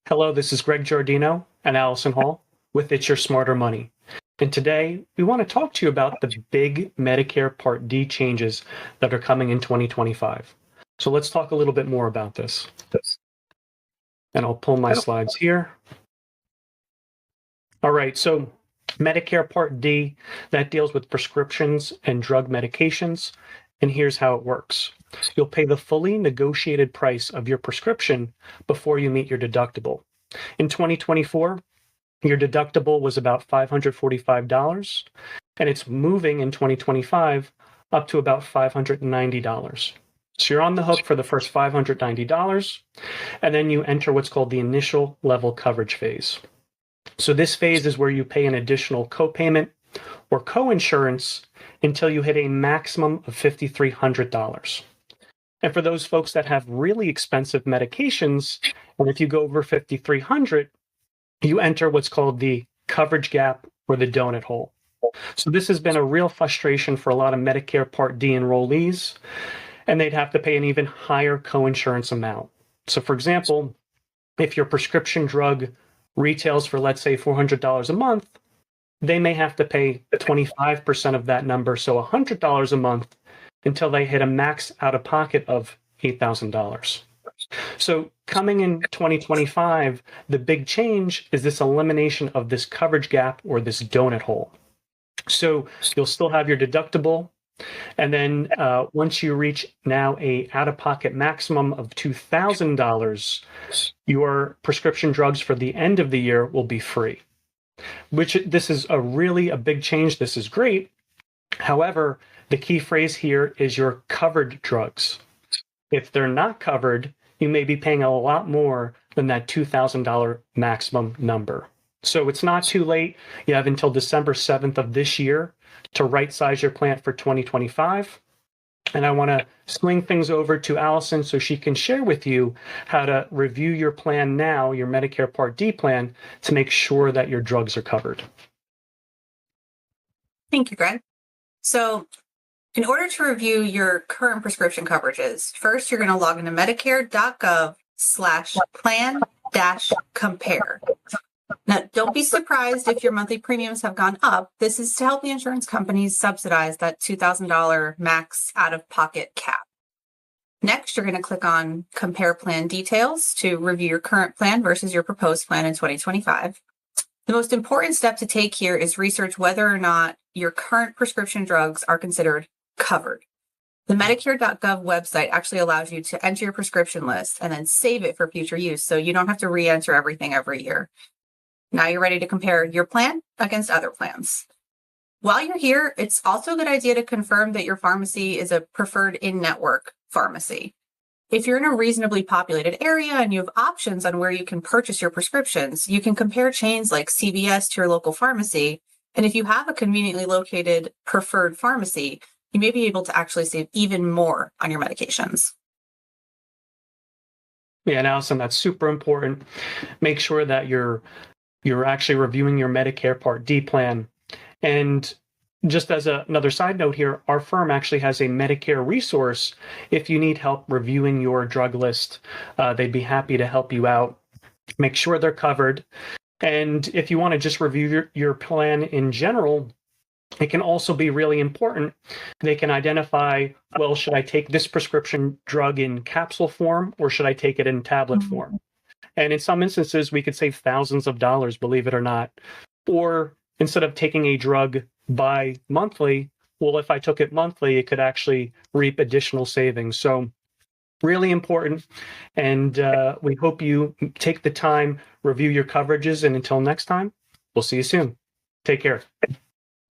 Hello, this is Greg Giardino and Allison Hall with It's Your Smarter Money. And today we want to talk to you about the big Medicare Part D changes that are coming in 2025. So let's talk a little bit more about this. And I'll pull my slides here. All right, so Medicare Part D, that deals with prescriptions and drug medications. And here's how it works. You'll pay the fully negotiated price of your prescription before you meet your deductible. In 2024, your deductible was about $545, and it's moving in 2025 up to about $590. So you're on the hook for the first $590, and then you enter what's called the initial level coverage phase. So this phase is where you pay an additional copayment or coinsurance until you hit a maximum of $5,300. And for those folks that have really expensive medications, and if you go over $5,300, you enter what's called the coverage gap or the donut hole. So this has been a real frustration for a lot of Medicare Part D enrollees, and they'd have to pay an even higher coinsurance amount. So for example, if your prescription drug retails for, let's say, $400 a month, they may have to pay 25% of that number, so $100 a month, until they hit a max out-of-pocket of $8,000. So coming in 2025, the big change is this elimination of this coverage gap or this donut hole. So you'll still have your deductible, and then once you reach now a out-of-pocket maximum of $2,000, your prescription drugs for the end of the year will be free. This is a big change. This is great. However, the key phrase here is your covered drugs. If they're not covered, you may be paying a lot more than that $2,000 maximum number. So it's not too late. You have until December 7th of this year to right-size your plan for 2025. And I want to swing things over to Allison so she can share with you how to review your plan now, your Medicare Part D plan, to make sure that your drugs are covered. Thank you, Greg. So in order to review your current prescription coverages, first you're going to log into medicare.gov/plan-compare. Now, don't be surprised if your monthly premiums have gone up. This is to help the insurance companies subsidize that $2,000 max out-of-pocket cap. Next, you're going to click on Compare Plan Details to review your current plan versus your proposed plan in 2025. The most important step to take here is research whether or not your current prescription drugs are considered covered. The Medicare.gov website actually allows you to enter your prescription list and then save it for future use, so you don't have to re-enter everything every year. Now you're ready to compare your plan against other plans. While you're here, it's also a good idea to confirm that your pharmacy is a preferred in-network pharmacy. If you're in a reasonably populated area and you have options on where you can purchase your prescriptions, you can compare chains like CVS to your local pharmacy. And if you have a conveniently located preferred pharmacy, you may be able to actually save even more on your medications. Yeah, and Allison, that's super important. Make sure that you're actually reviewing your Medicare Part D plan. And just as another side note here, our firm actually has a Medicare resource. If you need help reviewing your drug list, they'd be happy to help you out, make sure they're covered. And if you want to just review your plan in general, it can also be really important. They can identify, well, should I take this prescription drug in capsule form or should I take it in tablet form? And in some instances, we could save thousands of dollars, believe it or not. Or instead of taking a drug bi-monthly, well, if I took it monthly, it could actually reap additional savings. So really important. And we hope you take the time, review your coverages. And until next time, we'll see you soon. Take care.